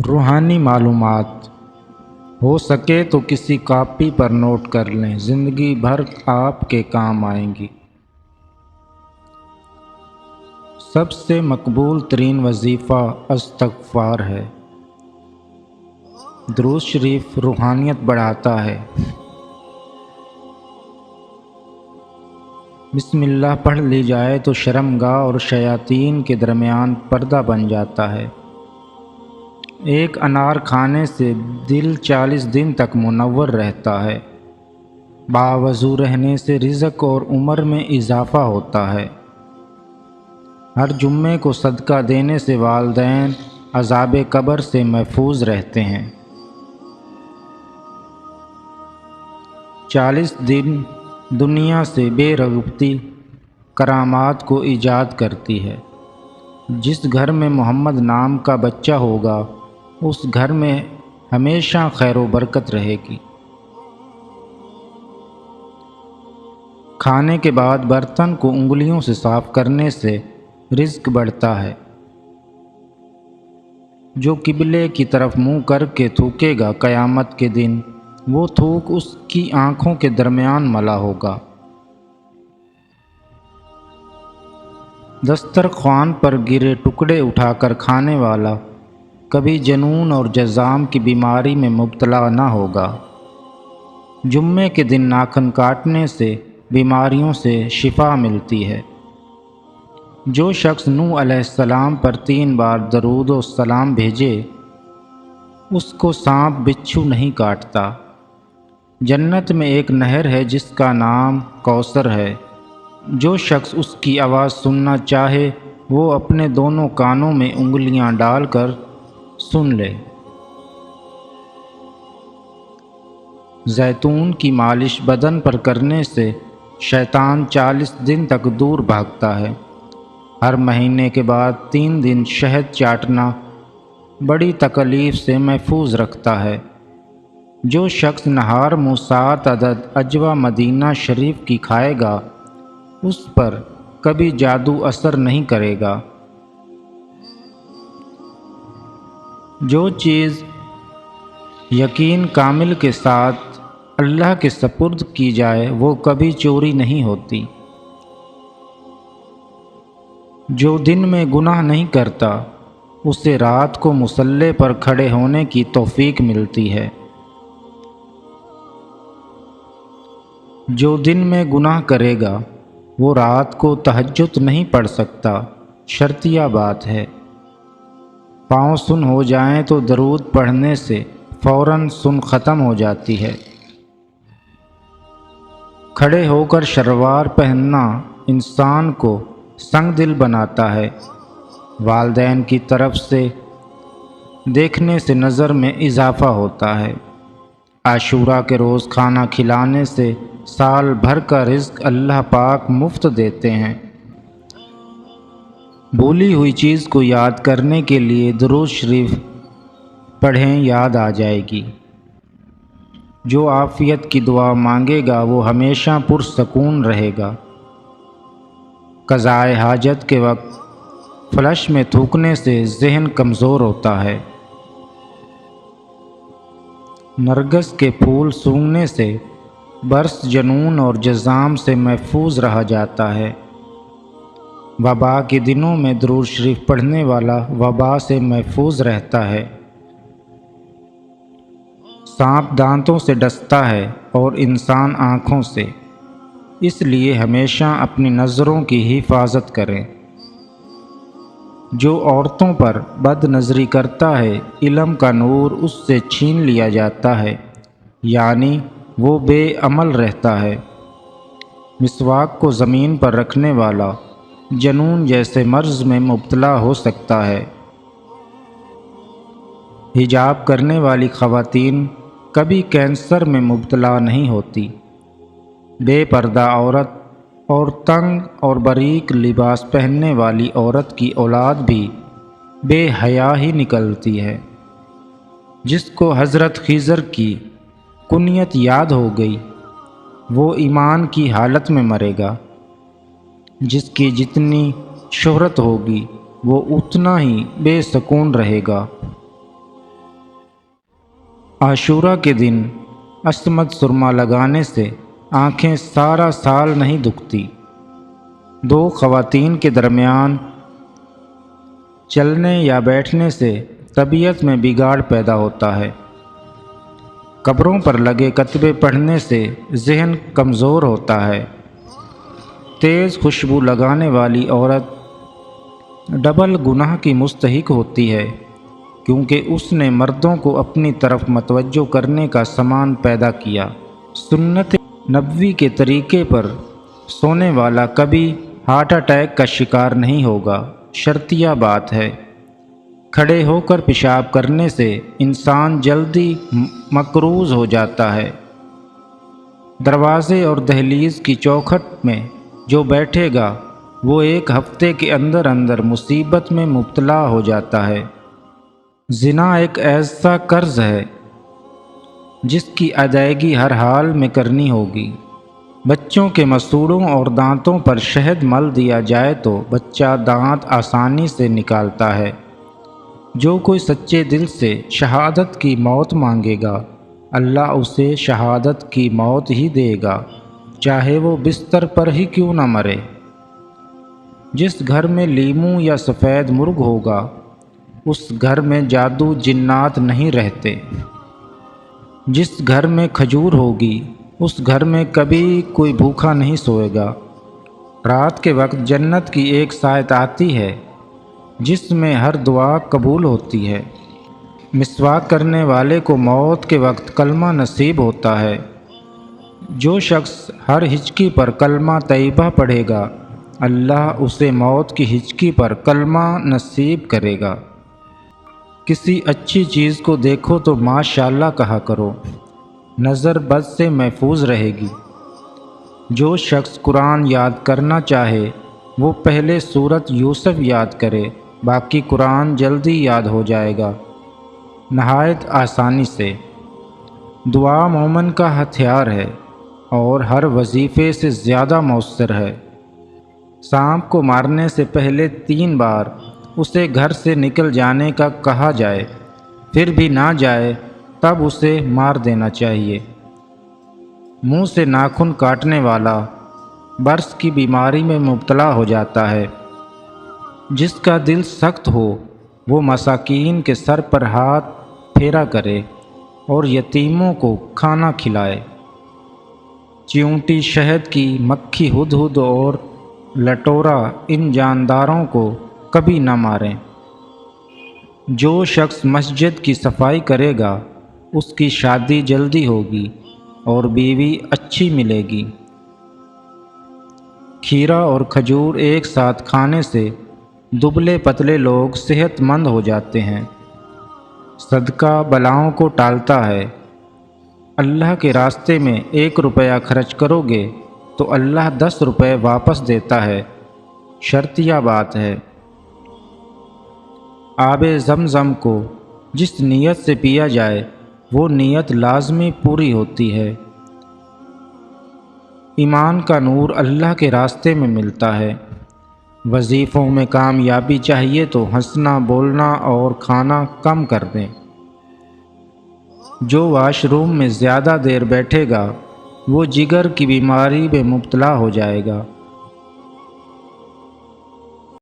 روحانی معلومات ہو سکے تو کسی کاپی پر نوٹ کر لیں، زندگی بھر آپ کے کام آئیں گی۔ سب سے مقبول ترین وظیفہ استغفار ہے۔ درود شریف روحانیت بڑھاتا ہے۔ بسم اللہ پڑھ لی جائے تو شرمگاہ اور شیاطین کے درمیان پردہ بن جاتا ہے۔ ایک انار کھانے سے دل 40 دن تک منور رہتا ہے۔ باوضو رہنے سے رزق اور عمر میں اضافہ ہوتا ہے۔ ہر جمعے کو صدقہ دینے سے والدین عذاب قبر سے محفوظ رہتے ہیں۔ 40 دن دنیا سے بے رغبتی کرامات کو ایجاد کرتی ہے۔ جس گھر میں محمد نام کا بچہ ہوگا اس گھر میں ہمیشہ خیر و برکت رہے گی۔ کھانے کے بعد برتن کو انگلیوں سے صاف کرنے سے رزق بڑھتا ہے۔ جو قبلے کی طرف منہ کر کے تھوکے گا قیامت کے دن وہ تھوک اس کی آنکھوں کے درمیان ملا ہوگا۔ دسترخوان پر گرے ٹکڑے اٹھا کر کھانے والا کبھی جنون اور جذام کی بیماری میں مبتلا نہ ہوگا۔ جمعے کے دن ناخن کاٹنے سے بیماریوں سے شفا ملتی ہے۔ جو شخص نوح علیہ السلام پر 3 بار درود و سلام بھیجے اس کو سانپ بچھو نہیں کاٹتا۔ جنت میں ایک نہر ہے جس کا نام کوثر ہے۔ جو شخص اس کی آواز سننا چاہے وہ اپنے دونوں کانوں میں انگلیاں ڈال کر سن لے۔ زیتون کی مالش بدن پر کرنے سے شیطان 40 دن تک دور بھاگتا ہے۔ ہر مہینے کے بعد 3 دن شہد چاٹنا بڑی تکلیف سے محفوظ رکھتا ہے۔ جو شخص نہار منہ 7 عدد عجوہ مدینہ شریف کی کھائے گا اس پر کبھی جادو اثر نہیں کرے گا۔ جو چیز یقین کامل کے ساتھ اللہ کے سپرد کی جائے وہ کبھی چوری نہیں ہوتی۔ جو دن میں گناہ نہیں کرتا اسے رات کو مصلی پر کھڑے ہونے کی توفیق ملتی ہے۔ جو دن میں گناہ کرے گا وہ رات کو تہجد نہیں پڑھ سکتا، شرطیہ بات ہے۔ پاؤں سن ہو جائیں تو درود پڑھنے سے فوراً سن ختم ہو جاتی ہے۔ کھڑے ہو کر شلوار پہننا انسان کو سنگ دل بناتا ہے۔ والدین کی طرف سے دیکھنے سے نظر میں اضافہ ہوتا ہے۔ عاشوراء کے روز کھانا کھلانے سے سال بھر کا رزق اللہ پاک مفت دیتے ہیں۔ بھولی ہوئی چیز کو یاد کرنے کے لیے درود شریف پڑھیں، یاد آ جائے گی۔ جو عافیت کی دعا مانگے گا وہ ہمیشہ پرسکون رہے گا۔ قضائے حاجت کے وقت فلش میں تھوکنے سے ذہن کمزور ہوتا ہے۔ نرگس کے پھول سونگھنے سے برس جنون اور جذام سے محفوظ رہا جاتا ہے۔ وبا کے دنوں میں درود شریف پڑھنے والا وبا سے محفوظ رہتا ہے۔ سانپ دانتوں سے ڈستا ہے اور انسان آنکھوں سے، اس لیے ہمیشہ اپنی نظروں کی حفاظت کریں۔ جو عورتوں پر بد نظری کرتا ہے علم کا نور اس سے چھین لیا جاتا ہے، یعنی وہ بے عمل رہتا ہے۔ مسواک کو زمین پر رکھنے والا جنون جیسے مرض میں مبتلا ہو سکتا ہے۔ حجاب کرنے والی خواتین کبھی کینسر میں مبتلا نہیں ہوتی۔ بے پردہ عورت اور تنگ اور باریک لباس پہننے والی عورت کی اولاد بھی بے حیا ہی نکلتی ہے۔ جس کو حضرت خضر کی کنیت یاد ہو گئی وہ ایمان کی حالت میں مرے گا۔ جس کی جتنی شہرت ہوگی وہ اتنا ہی بے سکون رہے گا۔ عاشورہ کے دن عصمت سرما لگانے سے آنکھیں سارا سال نہیں دکھتی۔ دو خواتین کے درمیان چلنے یا بیٹھنے سے طبیعت میں بگاڑ پیدا ہوتا ہے۔ قبروں پر لگے کتبے پڑھنے سے ذہن کمزور ہوتا ہے۔ تیز خوشبو لگانے والی عورت ڈبل گناہ کی مستحق ہوتی ہے، کیونکہ اس نے مردوں کو اپنی طرف متوجہ کرنے کا سامان پیدا کیا۔ سنت نبوی کے طریقے پر سونے والا کبھی ہارٹ اٹیک کا شکار نہیں ہوگا۔ شرطیہ بات ہے، کھڑے ہو کر پیشاب کرنے سے انسان جلدی مقروض ہو جاتا ہے۔ دروازے اور دہلیز کی چوکھٹ میں جو بیٹھے گا وہ ایک ہفتے کے اندر اندر مصیبت میں مبتلا ہو جاتا ہے۔ زنا ایک ایسا قرض ہے جس کی ادائیگی ہر حال میں کرنی ہوگی۔ بچوں کے مسوڑوں اور دانتوں پر شہد مل دیا جائے تو بچہ دانت آسانی سے نکالتا ہے۔ جو کوئی سچے دل سے شہادت کی موت مانگے گا، اللہ اسے شہادت کی موت ہی دے گا، چاہے وہ بستر پر ہی کیوں نہ مرے۔ جس گھر میں لیموں یا سفید مرغ ہوگا اس گھر میں جادو جنات نہیں رہتے۔ جس گھر میں کھجور ہوگی اس گھر میں کبھی کوئی بھوکا نہیں سوئے گا۔ رات کے وقت جنت کی ایک سائت آتی ہے جس میں ہر دعا قبول ہوتی ہے۔ مسواک کرنے والے کو موت کے وقت کلمہ نصیب ہوتا ہے۔ جو شخص ہر ہچکی پر کلمہ طیبہ پڑھے گا اللہ اسے موت کی ہچکی پر کلمہ نصیب کرے گا۔ کسی اچھی چیز کو دیکھو تو ماشاءاللہ کہا کرو، نظر بد سے محفوظ رہے گی۔ جو شخص قرآن یاد کرنا چاہے وہ پہلے سورۃ یوسف یاد کرے، باقی قرآن جلدی یاد ہو جائے گا نہایت آسانی سے۔ دعا مومن کا ہتھیار ہے اور ہر وظیفے سے زیادہ مؤثر ہے۔ سانپ کو مارنے سے پہلے 3 بار اسے گھر سے نکل جانے کا کہا جائے، پھر بھی نہ جائے تب اسے مار دینا چاہیے۔ منہ سے ناخن کاٹنے والا برس کی بیماری میں مبتلا ہو جاتا ہے۔ جس کا دل سخت ہو وہ مساکین کے سر پر ہاتھ پھیرا کرے اور یتیموں کو کھانا کھلائے۔ چیونٹی، شہد کی مکھی، ہدہد اور لٹورا ان جانداروں کو کبھی نہ ماریں۔ جو شخص مسجد کی صفائی کرے گا اس کی شادی جلدی ہوگی اور بیوی اچھی ملے گی۔ کھیرا اور کھجور ایک ساتھ کھانے سے دبلے پتلے لوگ صحت مند ہو جاتے ہیں۔ صدقہ بلاؤں کو ٹالتا ہے۔ اللہ کے راستے میں 1 روپیہ خرچ کرو گے تو اللہ 10 روپے واپس دیتا ہے۔ شرطیہ بات ہے، آب زمزم کو جس نیت سے پیا جائے وہ نیت لازمی پوری ہوتی ہے۔ ایمان کا نور اللہ کے راستے میں ملتا ہے۔ وظیفوں میں کامیابی چاہیے تو ہنسنا، بولنا اور کھانا کم کر دیں۔ جو واش روم میں زیادہ دیر بیٹھے گا وہ جگر کی بیماری میں مبتلا ہو جائے گا۔